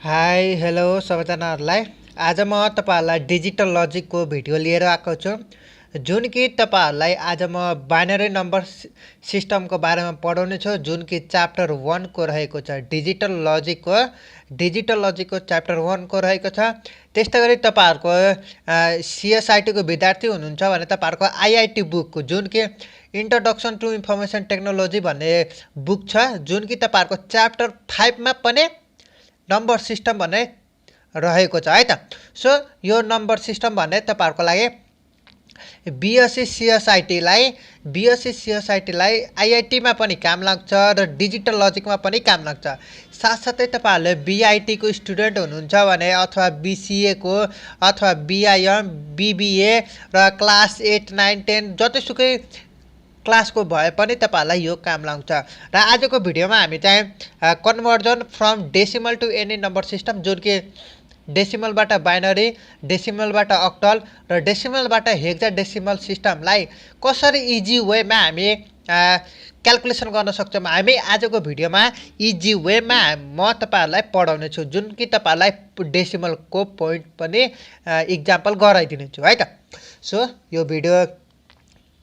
Hi hello सबैजनाहरूलाई आज म तपाईहरुलाई डिजिटल लजिकको भिडियो लिएर आएको छु जुन कि तपाईहरुलाई आज म बाइनरी नम्बर सिस्टमको बारेमा पढाउने छु जुन कि च्याप्टर 1 को रहेको छ डिजिटल लजिकको च्याप्टर 1 को रहेको छ। त्यस्तै गरी तपाईहरुको CSIT को विद्यार्थी हुनुहुन्छ भने तपाईहरुको IIT बुकको जुन कि इन्ट्रोडक्सन टु इन्फर्मेसन टेक्नोलोजी भन्ने बुक छ जुन कि तपाईहरुको च्याप्टर 5 मा पनि नम्बर सिस्टम भन्ने रहेको छ है त। सो यो नम्बर सिस्टम भन्ने तपाईहरुको लागि BScCSIT लाई IIT मा पनि काम लाग्छ र डिजिटल लजिकमा पनि काम लाग्छ। साथसाथै तपाईहरुले BEIT को स्टुडेन्ट हुनुहुन्छ भने अथवा BCA को अथवा BIM BBA र क्लास 8 9 10 जतिसुकै क्लास को भए पनि तपाईहरुलाई यो काम लाग्छ। र आजको भिडियोमा हामी चाहिँ conversion from decimal to any number system जुन कि डेसिमलबाट बाइनरी, डेसिमलबाट अक्टल र डेसिमलबाट हेक्साडेसिमल सिस्टमलाई कसरी इजी वेमा हामी क्याल्कुलेसन गर्न सक्छौं। हामी आजको भिडियोमा इजी वेमा म तपाईहरुलाई पढाउने छु जुन कि तपाईहरुलाई डेसिमलको पोइन्ट पनि एक्जाम्पल गराइदिने छु है त। सो यो भिडियो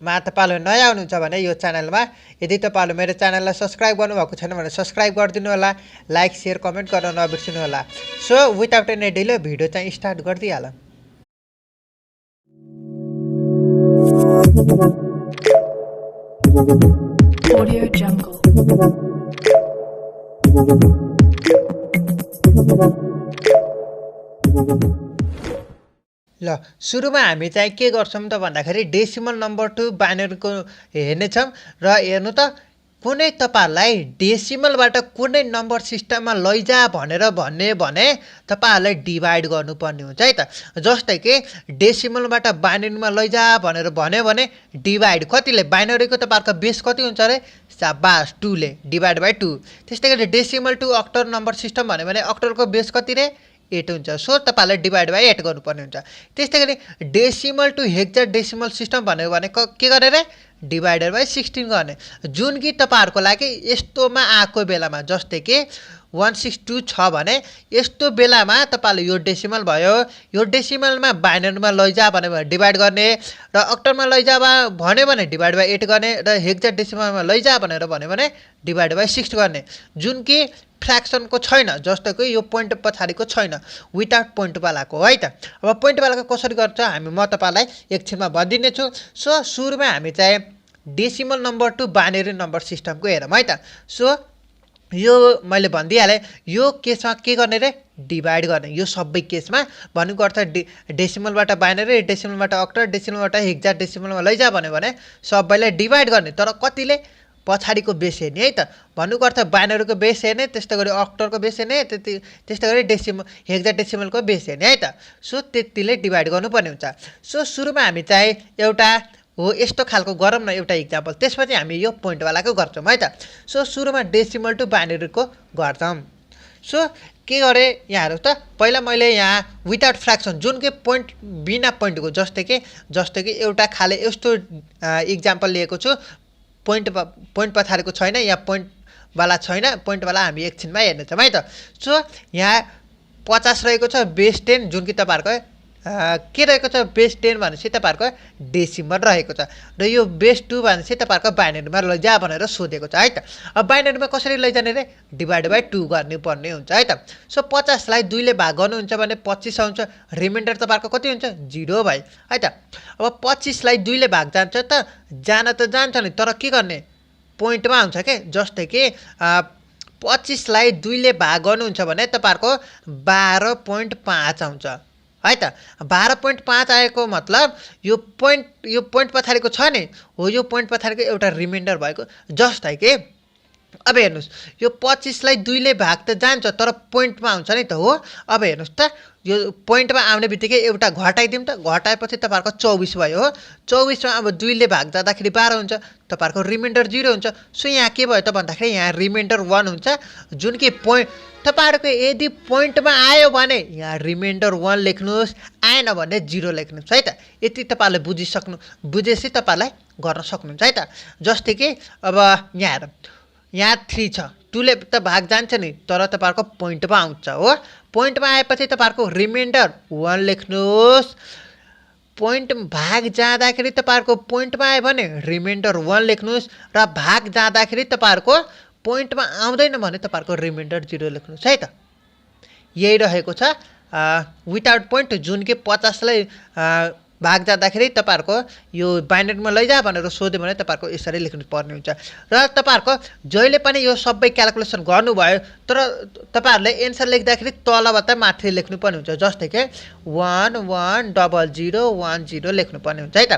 मा तपाईहरुले नयाँ हुनुहुन्छ भने यो च्यानलमा यदि तपाईहरुले मेरो च्यानललाई सब्स्क्राइब गर्नुभएको छैन भने सब्स्क्राइब गरिदिनु होला, लाइक शेयर कमेन्ट गर्न नबिर्सिनु होला। So without any delay video चाहिँ स्टार्ट गर्दिहालौं। Audio Jungle. ल सुरुमा हामी चाहिँ के गर्छौं त भन्दाखेरि डेसिमल नम्बर टु बाइनरीको हेर्नेछौं र हेर्नु त कुनै तपाईहरुलाई डेसिमलबाट कुनै नम्बर सिस्टममा लैजा भनेर भन्ने भने तपाईहरुलाई डिभाइड गर्नुपर्ने हुन्छ है त। जस्तै कि डेसिमलबाट बाइनरीमा लैजा भनेर भन्यो भने डिभाइड कतिले बाइनरीको तपाईहरुको बेस कति हुन्छ रे शाबास 2 ले डिभाइड बाइ 2। त्यस्तै गरी decimal to octal number system भन्यो भने अक्टलको बेस कति रे 8 हुन्छ। सो तपाईहरुले डिभाइड बाइ 8 गर्नुपर्ने हुन्छ। त्यस्तै गरी डेसिमल टु हेक्साडेसिमल सिस्टम भन्यो भने के गर्ने रे डिभाइडेड बाइ 16 गर्ने जुन कि तपाईहरुको लागि यस्तोमा आएको बेलामा जस्तै कि 162 छ भने यस्तो बेलामा तपाईहरुले यो डेसिमल भयो यो डेसिमलमा बाइनरीमा लैजा भन्यो भने डिभाइड गर्ने र अक्टलमा लैजा भन्यो भने डिभाइड बाइ 8 गर्ने र हेक्साडेसिमलमा लैजा भनेर भन्यो भने डिभाइड बाइ 6 गर्ने जुन कि फ्र्याक्सन को छैन जस्तो कि यो पोइन्ट पछाडीको छैन विदाउट पोइन्ट वालाको है त। अब पोइन्ट वालाको कसरी गर्छ हामी म तपाईलाई एकछिनमा भनिदिने छु। सो सुरुमा हामी चाहिँ decimal number to binary number सिस्टमको हेरौँ है त। सो यो मैले भनिदिहाले यो केसमा के गर्ने रे डिभाइड गर्ने यो सबै केसमा भन्नुको अर्थ डेसिमलबाट बाइनरी, डेसिमलबाट अक्टल, डेसिमलबाट हेक्साडेसिमलमा लैजा भन्यो भने सबैलाई डिभाइड गर्ने तर कतिले पछाडीको बेस हेर्ने है त। भन्नुको अर्थ बाइनरीको बेस हेर्ने त्यस्तै गरी अक्टलको बेस हेर्ने त्यस्तै गरी हेक्साडेसिमलको बेस हेर्ने है त। सो त्यतिले डिभाइड गर्नुपर्ने हुन्छ। सो सुरुमा हामी चाहिँ एउटा हो यस्तो खालको गरौँ न एउटा एक्जाम्पल त्यसपछि हामी यो पोइन्ट वालाको गर्छौं है त। सो सुरुमा डेसिमल टु बाइनरीको गर्छौं। सो के गरे यहाँ हेर्नु त पहिला मैले यहाँ विदाउट फ्र्याक्सन जुन कि पोइन्ट बिना पोइन्टको जस्तै कि एउटा खाले यस्तो एक्जाम्पल लिएको छु पोइन्ट पछाडीको छैन यहाँ पोइन्ट वाला छैन पोइन्ट वाला हामी एकछिनमा हेर्नेछौँ है त। सो यहाँ 50 रहेको छ बेस 10 जुन कि तपाईहरुको के रहेको छ बेस 10 भनेपछि तपाईहरुको डेसिमल रहेको छ र यो बेस 2 भनेपछि तपाईहरुको बाइनरीमा लैजा भनेर सोधेको छ है त। अब बाइनरीमा कसरी लैजाने रे डिभाइड बाइ 2 गर्नुपर्ने हुन्छ है त। सो 50 लाई 2 ले भाग गर्नुहुन्छ भने 25 आउँछ रिमाइन्डर तपाईहरुको कति हुन्छ 0 भाइ है त। अब 25 लाई 2 ले भाग जान्छ त जान्छ नि तर के गर्ने पोइन्टमा आउँछ के जस्तै कि 25 लाई 2 ले भाग गर्नुहुन्छ भने तपाईहरुको 12.5 आउँछ है त। 12.5 आएको मतलब यो पोइन्ट पछाडीको छ नि हो यो पोइन्ट पछाडीको एउटा रिमाइन्डर भएको जस्तै कि अब हेर्नुस् यो 25 लाई 2 ले भाग त जान्छ तर पोइन्टमा आउँछ नि त हो। अब हेर्नुस् त यो पोइन्टमा आउने बित्तिकै एउटा घटाइदिउँ त घटाएपछि तपाईहरुको 24 भयो हो। 24 मा अब 2 ले भाग जाँदाखेरि 12 हुन्छ तपाईहरुको रिमाइन्डर 0 हुन्छ। सो यहाँ के भयो त भन्दाखेरि यहाँ रिमाइन्डर 1 हुन्छ जुन कि पोइन्ट तपाईहरुको यदि पोइन्टमा आयो भने यहाँ रिमाइन्डर 1 लेख्नुस् आएन भने 0 लेख्नुस् है त। यति तपाईहरुले बुझेपछि तपाईहरुलाई गर्न सक्नुहुन्छ है त। जस्तै कि अब यहाँ हेरौँ यहाँ 3 छ 2 ले त भाग जान्छ नि तर तपाईहरुको पोइन्टमा आउँछ हो पोइन्टमा आएपछि तपाईहरुको रिमाइन्डर 1 लेख्नुहोस् पोइन्ट भाग जाँदाखेरि तपाईहरुको पोइन्टमा आयो भने रिमाइन्डर 1 लेख्नुहोस् र भाग जाँदाखेरि तपाईहरुको पोइन्टमा आउँदैन भने तपाईहरुको रिमाइन्डर 0 लेख्नुहोस् है त यही रहेको छ विदाउट पोइन्ट जुन कि 50 लाई भाग जाँदाखेरि तपाईहरुको यो बाइनरीमा लैजा भनेर सोध्यो भने तपाईहरुको यसरी लेख्नु पर्ने हुन्छ र तपाईहरुको जहिले पनि यो सबै क्याल्कुलेसन गर्नुभयो तर तपाईहरुले एन्सर लेख्दाखेरि तलबाट माथि लेख्नु पर्ने हुन्छ जस्तै कि 110010 लेख्नु पर्ने हुन्छ है त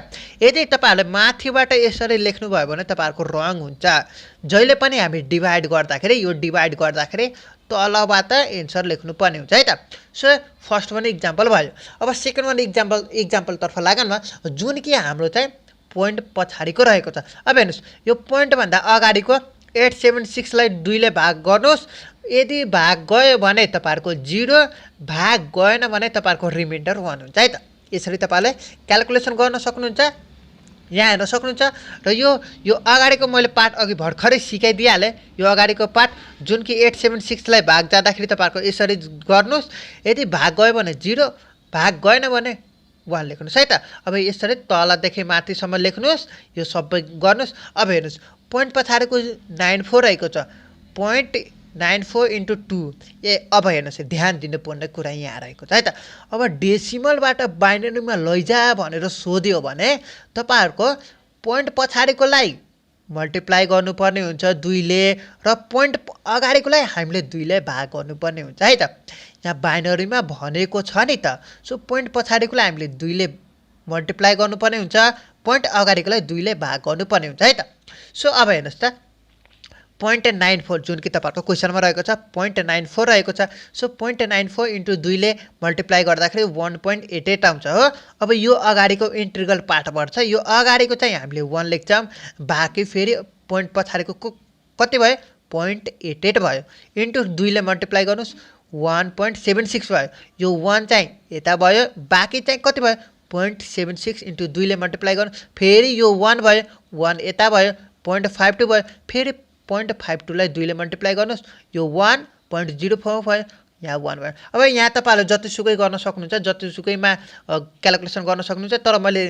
यदि तपाईहरुले माथिबाट यसरी लेख्नु भयो भने तपाईहरुको रङ हुन्छ जहिले पनि हामी डिभाइड गर्दाखेरि यो डिभाइड गर्दाखेरि तलबाट एन्सर लेख्नु पर्ने हुन्छ है त सो फर्स्ट वान एक्जाम्पल भयो अब सेकेन्ड वान एक्जाम्पल तर्फ लागौँ जुन कि हाम्रो चाहिँ पोइन्ट पछाडीको रहेको छ अब हेर्नुस् यो पोइन्ट भन्दा अगाडिको 876 लाई 2 ले भाग गर्नुस् यदि भाग गयो भने तपाईहरुको 0 भाग गएन भने तपाईहरुको रिमाइन्डर 1 हुन्छ है त यसरी तपाईले क्याल्कुलेसन गर्न सक्नुहुन्छ यहाँ हेर्न सक्नुहुन्छ र यो अगाडिको मैले पार्ट अघि भर्खरै सिकाइदिहाले यो अगाडिको पार्ट जुन कि 876 लाई भाग जाँदाखेरि तपाईहरुको यसरी गर्नुस् यदि भाग गयो भने 0 भाग गएन भने 1 लेख्नुस् है त अब यसरी तलदेखि माथिसम्म लेख्नुस् यो सबै गर्नुस् अब हेर्नुस् पोइन्ट पछाडीको 94 रहेको छ पोइन्ट 94 into 2 अब हेर्नुस् ध्यान दिनुपर्ने कुरा यहाँ रहेको छ है त अब डेसिमलबाट बाइनरीमा लैजा भनेर सोध्यो भने तपाईहरुको पोइन्ट पछाडीकोलाई मल्टिप्लाई गर्नुपर्ने हुन्छ 2 ले र पोइन्ट अगाडिकोलाई हामीले 2 ले भाग गर्नुपर्ने हुन्छ है त यहाँ बाइनरीमा भनेको छ नि त सो पोइन्ट पछाडीकोलाई हामीले 2 ले मल्टिप्लाई गर्नुपर्ने हुन्छ पोइन्ट अगाडिकोलाई 2 ले भाग गर्नुपर्ने हुन्छ है त सो अब हेर्नुस् त 0.94 जुन कि तपाईहरुको क्वेशनमा रहेको छ 0.94 रहेको छ सो 0.94 into 2 ले मल्टिप्लाई गर्दाखेरि 1.88 आउँछ हो अब यो अगाडिको इन्टिग्रल पार्ट पर्छ यो अगाडिको चाहिँ हामीले 1 लेख्छौं बाकी फेरि पोइन्ट पछाडीको कति भयो 0.88 भयो इन्टु 2 ले मल्टिप्लाई गर्नुस् 1.76 भयो यो 1 चाहिँ यता भयो बाकी चाहिँ कति भयो 0.76 into 2 ले मल्टिप्लाई गर्नु फेरि यो 1 भयो 1 यता भयो 0.52 भयो फेरि 0.52 लाई 2 ले मल्टिप्लाई गर्नुस् यो 1.04 भयो यहाँ 1 भयो अब यहाँ तपाईहरुले जतिसुकै गर्न सक्नुहुन्छ जतिसुकैमा क्याल्कुलेसन गर्न सक्नुहुन्छ तर मैले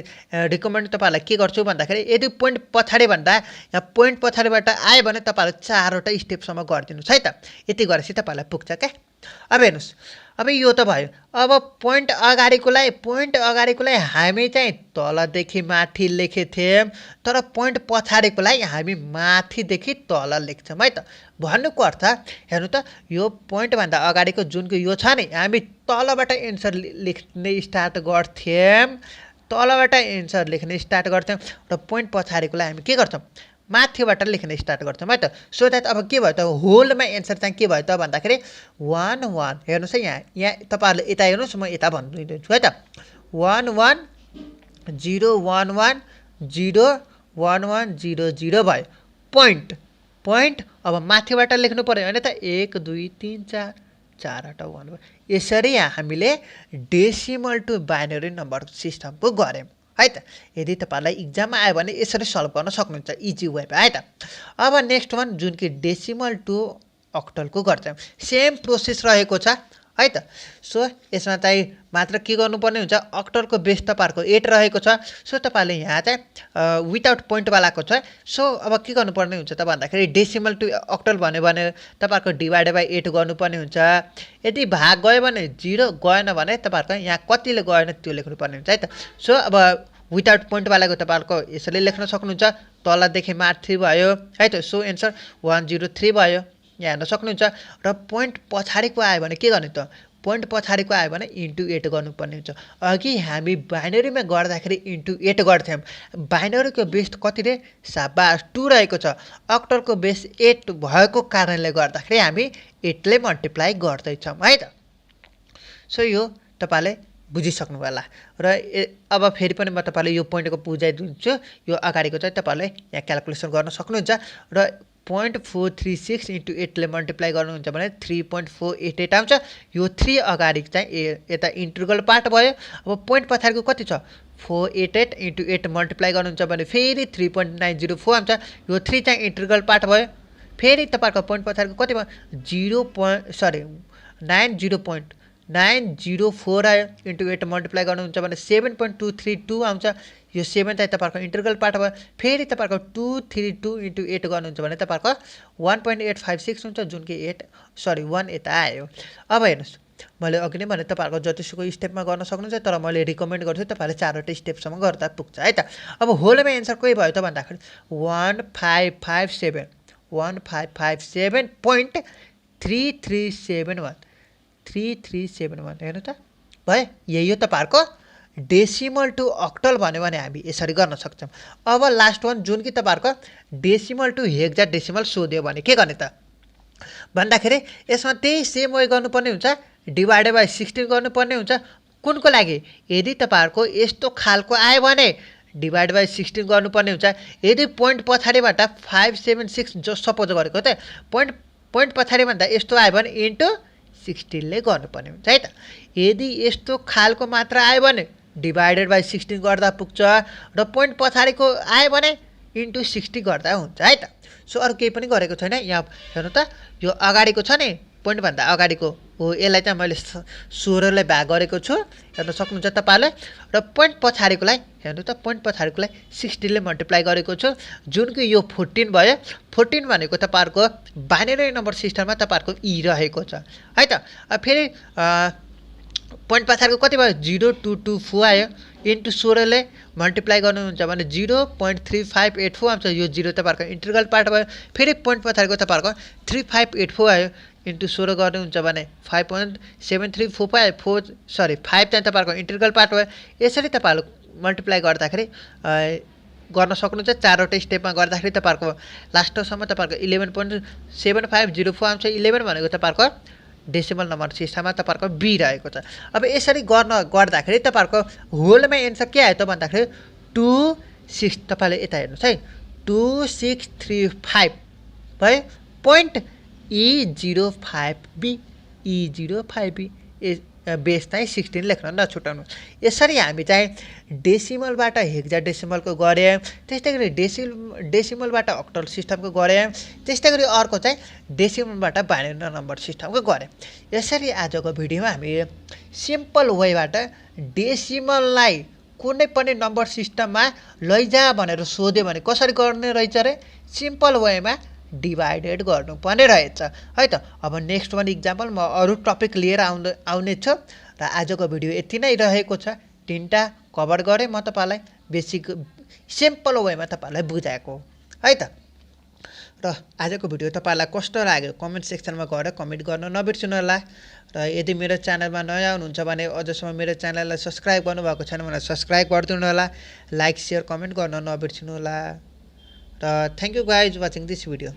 रिकमेन्ड तपाईहरुलाई के गर्छु भन्दाखेरि यदि पोइन्ट पछाडी भन्दा यहाँ पोइन्ट पछाडीबाट आयो भने तपाईहरु 4 वटा स्टेपसम्म गर्दिनुस् है त यति गरेपछि तपाईहरुलाई पुग्छ के अब हेर्नुस् अब यो त भयो अब पोइन्ट अगाडिकोलाई हामी चाहिँ तलदेखि माथि लेखेथ्यौं तर पोइन्ट पछाडीकोलाई हामी माथिदेखि तल लेख्छौं है त भन्नुको अर्थ हेर्नु त यो पोइन्ट भन्दा अगाडिको जुनको यो छ नि हामी तलबाट एन्सर लेख्ने स्टार्ट गर्थ्यौं र पोइन्ट पछाडीकोलाई हामी के गर्छौं माथिबाट लेख्न स्टार्ट गर्छौं है त सो दैट अब के भयो त होलमा एन्सर चाहिँ के भयो त भन्दाखेरि 1 1 हेर्नुस् है यहाँ तपाईहरुले यता हेर्नुस् म यता भन्दिन्छु है त 1 1 0 1 1 0 1 1 0 0 भयो पोइन्ट अब माथिबाट लेख्नु पर्यो हैन त 1 2 3 4 वटा 1 भयो यसरी हामीले डेसिमल टु बाइनरी नम्बर सिस्टमको गर्यौं है त यदि तपाईहरुलाई एक्जाममा आयो भने यसरी सल्भ गर्न सक्नुहुन्छ इजी वे है त अब नेक्स्ट वान जुन कि डेसिमल टु अक्टलको गर्छौं सेम प्रोसेस रहेको छ है त सो यसमा चाहिँ मात्र के गर्नुपर्ने हुन्छ अक्टलको बेस तपाईहरुको 8 रहेको छ सो तपाईहरुले यहाँ चाहिँ विदाउट पोइन्ट वालाको छ सो अब के गर्नुपर्ने हुन्छ त भन्दाखेरि डेसिमल टु अक्टल भन्यो भने तपाईहरुको डिवाइडेड बाइ 8 गर्नुपर्ने हुन्छ यदि भाग गयो भने 0 गएन भने तपाईहरुको यहाँ कतिले गएन त्यो लेख्नुपर्ने हुन्छ है त सो अब विदाउट पोइन्ट वालाको तपाईहरुको यसरी लेख्न सक्नुहुन्छ तलदेखि माथि भयो है त सो एन्सर 103 भयो यहाँ हेर्न सक्नुहुन्छ र पोइन्ट पछाडीको आयो भने के गर्ने त पोइन्ट पछाडीको आयो भने इन्टु 8 गर्नुपर्ने हुन्छ अघि हामी बाइनरीमा गर्दाखेरि इन्टु 8 गर्थ्यौं बाइनरीको बेस कति रे साबास 2 रहेको छ अक्टलको बेस 8 भएको कारणले गर्दाखेरि हामी 8 ले मल्टिप्लाई गर्दै छौं है त सो यो तपाईले बुझिसक्नु होला र अब फेरि पनि म तपाईलाई यो पोइन्टको बुझाइदिन्छु यो अगाडिको चाहिँ तपाईले यहाँ क्याल्कुलेसन गर्न सक्नुहुन्छ र 0.436 into 8 ले मल्टिप्लाई गर्नुहुन्छ भने 3.488 आउँछ यो 3 अगाडि चाहिँ यता इन्टिग्रल पार्ट भयो अब पोइन्ट पछाडीको कति छ 488 into 8 मल्टिप्लाई गर्नुहुन्छ भने फेरि 3.904 आउँछ यो 3 चाहिँ इन्टिग्रल पार्ट भयो फेरि तपाईहरुको पोइन्ट पछाडिको कति भयो 904 आयो इन्टु 8 मल्टिप्लाई गर्नुहुन्छ भने 7.232 आउँछ यो 7 चाहिँ तपाईहरुको इन्टिग्रल पार्ट भयो फेरि तपाईहरुको 232 इन्टु 8 गर्नुहुन्छ भने तपाईहरुको 1.856 हुन्छ जुन कि 1 यता आयो अब हेर्नुस् मैले अघि नै भने तपाईहरुको जतिसुकै स्टेपमा गर्न सक्नुहुन्छ तर मैले रिकमेन्ड गर्छु तपाईहरुले चारवटै स्टेपसम्म गर्दा पुग्छ है त अब होलमा एन्सर के भयो त भन्दाखेरि 1557.3371 हेर्नु त भयो यही हो तपाईहरुको डेसिमल टु अक्टल भन्यो भने हामी यसरी गर्न सक्छौं अब लास्ट वान जुन कि तपाईहरुको डेसिमल टु हेक्साडेसिमल सोध्यो भने के गर्ने त भन्दाखेरि यसमा त्यही सेम वे गर्नुपर्ने हुन्छ डिवाइडेड बाइ 16 गर्नुपर्ने हुन्छ कुनको लागि यदि तपाईहरुको यस्तो खालको आयो भने डिवाइड बाइ 16 गर्नुपर्ने हुन्छ यदि पोइन्ट पछाडिबाट 576 जो सपोज गरेको त पोइन्ट पछाडि भन्दा यस्तो आयो भने इन्टु 16 ले गर्नुपर्ने हुन्छ है त यदि यस्तो खालको मात्र आयो भने डिवाइडेड बाइ 16 गर्दा पुग्छ र पोइन्ट पछाडिको आयो भने इन्टु 60 गर्दा हुन्छ है त सो अरु केही पनि गरेको छैन यहाँ हेर्नु त यो अगाडिको छ नि पोइन्ट भन्दा अगाडिको हो यसलाई चाहिँ मैले 16 ले भाग गरेको छु हेर्न सक्नुहुन्छ तपाईले र पोइन्ट पछाडिकोलाई हेर्नु त पोइन्ट पछाडिकोलाई 60 ले मल्टिप्लाई गरेको छु जुन कि यो 14 भयो 14 भनेको तपाईहरुको बाइनरी नम्बर सिस्टममा तपाईहरुको ई रहेको छ है त फेरि पोइन्ट पछाडिको कति भयो 0224 आयो इन्टु 16 ले मल्टिप्लाई गर्नुहुन्छ भने 0.3584 आउँछ यो 0 तपाईहरुको इन्टिग्रल पार्ट भयो फेरि पोइन्ट पछाडिको तपाईहरुको 3584 आयो इन्टु 16 गर्नुहुन्छ भने 5.7345 5 चाहिँ तपाईहरुको इन्टिग्रल पार्ट भयो यसरी तपाईहरुले मल्टिप्लाई गर्दाखेरि गर्न सक्नुहुन्छ चारवटै स्टेपमा गर्दाखेरि तपाईहरुको लास्टसम्म तपाईहरुको 11.7504 आउँछ 11 भनेको तपाईहरुको डेसिमल नम्बर सिस्टममा तपाईहरुको बी रहेको छ अब यसरी गर्दाखेरि तपाईहरुको होलमा एन्सर के आयो त भन्दाखेरि 26 तपाईले यता हेर्नुस् है 2635 भयो पोइन्ट E05B बेस चाहिँ 16 लेख्न नछुटाउनु यसरी हामी चाहिँ डेसिमलबाट हेक्साडेसिमलको गरे त्यस्तै गरी डेसिमलबाट अक्टल सिस्टमको गरे त्यस्तै गरी अर्को चाहिँ डेसिमलबाट बाइनरी नम्बर सिस्टमको गरे यसरी आजको भिडियोमा हामी सिम्पल वेबाट डेसिमललाई कुनै पनि नम्बर सिस्टममा लैजा भनेर सोध्यो भने कसरी गर्ने रहेछ रे सिम्पल वेमा डिवाइडेड गर्नुपर्ने रहेछ है त अब नेक्स्ट वान एक्जाम्पल म अरु टपिक लिएर आउने छु र आजको भिडियो यति नै रहेको छ तीनटा कभर गरे म तपाईलाई बेसिक सिम्पल वेमा तपाईलाई बुझाएको है त र आजको भिडियो तपाईलाई कस्तो लाग्यो कमेन्ट सेक्सनमा गएर कमेन्ट गर्न नबिर्सनु होला र यदि मेरो च्यानलमा नयाँ हुनुहुन्छ भने अझसम्म मेरो च्यानललाई सब्स्क्राइब गर्नुभएको छैन भने सब्स्क्राइब गरिदिनु होला लाइक शेयर कमेन्ट गर्न नबिर्सनु होला र thank you guys watching this video